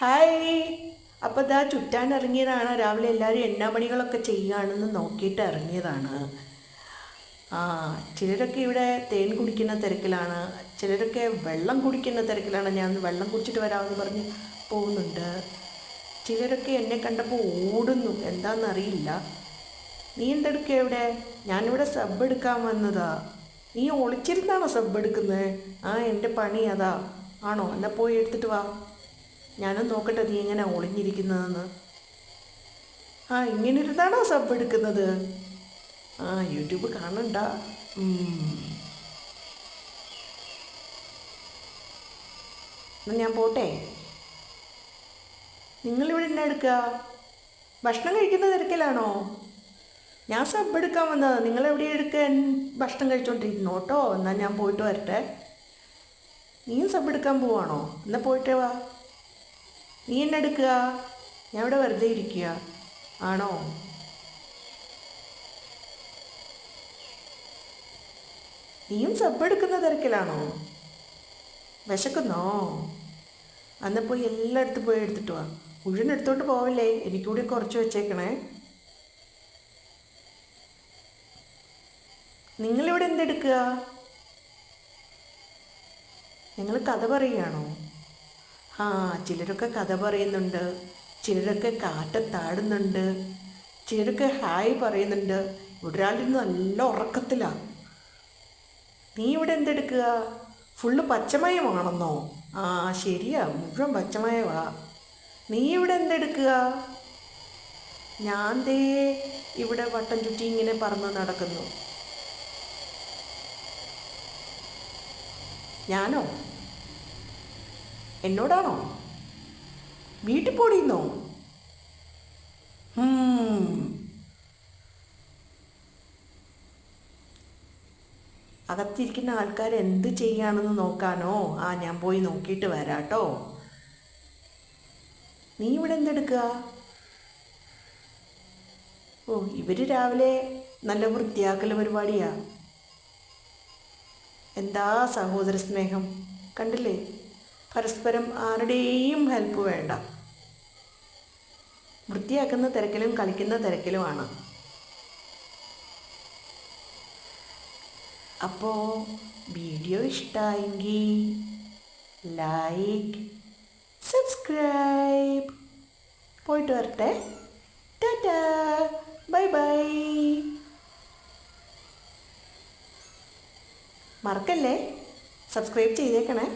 Hi. അപ്പോൾ ഇതാ ചുറ്റാൻ ഇറങ്ങിയതാണ്. രാവിലെ എല്ലാവരും എണ്ണാമണികളൊക്കെ ചെയ്യുകയാണെന്ന് നോക്കിയിട്ട് ഇറങ്ങിയതാണ്. ആ, ചിലരൊക്കെ ഇവിടെ തേൻ കുടിക്കുന്ന തിരക്കിലാണ്, ചിലരൊക്കെ വെള്ളം കുടിക്കുന്ന തിരക്കിലാണ്. ഞാൻ വെള്ളം കുടിച്ചിട്ട് വരാമെന്ന് പറഞ്ഞ് പോകുന്നുണ്ട്. ചിലരൊക്കെ എന്നെ കണ്ടപ്പോൾ ഓടുന്നു, എന്താണെന്നറിയില്ല. നീ എന്തെടുക്കുക ഇവിടെ? ഞാനിവിടെ സബ് എടുക്കാൻ വന്നതാ. നീ ഒളിച്ചിരുന്നാണോ സബ് എടുക്കുന്നത്? ആ, എൻ്റെ പണി അതാ. ആണോ? എന്നാൽ പോയി എടുത്തിട്ട് വാ. ഞാനും നോക്കട്ടെ നീ എങ്ങനെ ഒളിഞ്ഞിരിക്കുന്നതെന്ന്. ആ, ഇങ്ങനെ ഇരുന്നാണോ സബ് എടുക്കുന്നത്? ആ, യൂട്യൂബ് കാണണ്ട. എന്നാ ഞാൻ പോട്ടെ. നിങ്ങളിവിടെ എന്നാ എടുക്കുക? ഭക്ഷണം കഴിക്കുന്ന തിരക്കിലാണോ? ഞാൻ സബ് എടുക്കാൻ വന്നതാ. നിങ്ങളെവിടെ എടുക്കാൻ? ഭക്ഷണം കഴിച്ചോണ്ടിരിക്കുന്നു കേട്ടോ. എന്നാൽ ഞാൻ പോയിട്ട് വരട്ടെ. നീയും സബ് എടുക്കാൻ പോവാണോ? എന്നാൽ പോയിട്ട് വാ. നീ എന്നെ എടുക്കുക? ഞാൻ ഇവിടെ വെറുതെ ഇരിക്കുക. ആണോ? നീയും സബ് എടുക്കുന്ന തിരക്കിലാണോ? വിശക്കുന്നോ? അന്ന് പോയി എല്ലായിടത്തും പോയി എടുത്തിട്ട് വാ. മുഴുവൻ എടുത്തോട്ട് പോവല്ലേ, എനിക്കൂടി കുറച്ച് വെച്ചേക്കണേ. നിങ്ങളിവിടെ എന്തെടുക്കുക? നിങ്ങൾ കഥ പറയുകയാണോ? ആ, ചിലരൊക്കെ കഥ പറയുന്നുണ്ട്, ചിലരൊക്കെ കാറ്റത്താടുന്നുണ്ട്, ചിലരൊക്കെ ഹായ് പറയുന്നുണ്ട്. ഇവിടെ ഒരാളിന്ന് നല്ല ഉറക്കത്തിലാണ്. നീ ഇവിടെ എന്തെടുക്കുക? ഫുള്ള് പച്ചമയമാണെന്നോ? ആ, ശരിയാ, മുഴുവൻ പച്ചമയമാ. നീ ഇവിടെ എന്തെടുക്കുക? ഞാൻ ദേ ഇവിടെ വട്ടം ചുറ്റി ഇങ്ങനെ പറന്ന് നടക്കുന്നു. ഞാനോ? എന്നോടാണോ? വീട്ടിൽ പോടിയെന്നോ? അകത്തിരിക്കുന്ന ആൾക്കാർ എന്ത് ചെയ്യാണെന്ന് നോക്കാനോ? ആ, ഞാൻ പോയി നോക്കിയിട്ട് വരാട്ടോ. നീ ഇവിടെ എന്തെടുക്കുക? ഓ, ഇവർ രാവിലെ നല്ല വൃത്തിയാക്കൽ പരിപാടിയാ. എന്താ സഹോദര സ്നേഹം കണ്ടില്ലേ? പരസ്പരം ആരുടെയും ഹെൽപ്പ് വേണ്ട. വൃത്തിയാക്കുന്ന തിരക്കിലും കളിക്കുന്ന തിരക്കിലുമാണ്. അപ്പോൾ വീഡിയോ ഇഷ്ടമായെങ്കിൽ ലൈക്ക്, സബ്സ്ക്രൈബ്. പോയിട്ട് വരട്ടെ. Tata, bye bye. മറക്കല്ലേ, സബ്സ്ക്രൈബ് ചെയ്തേക്കണേ.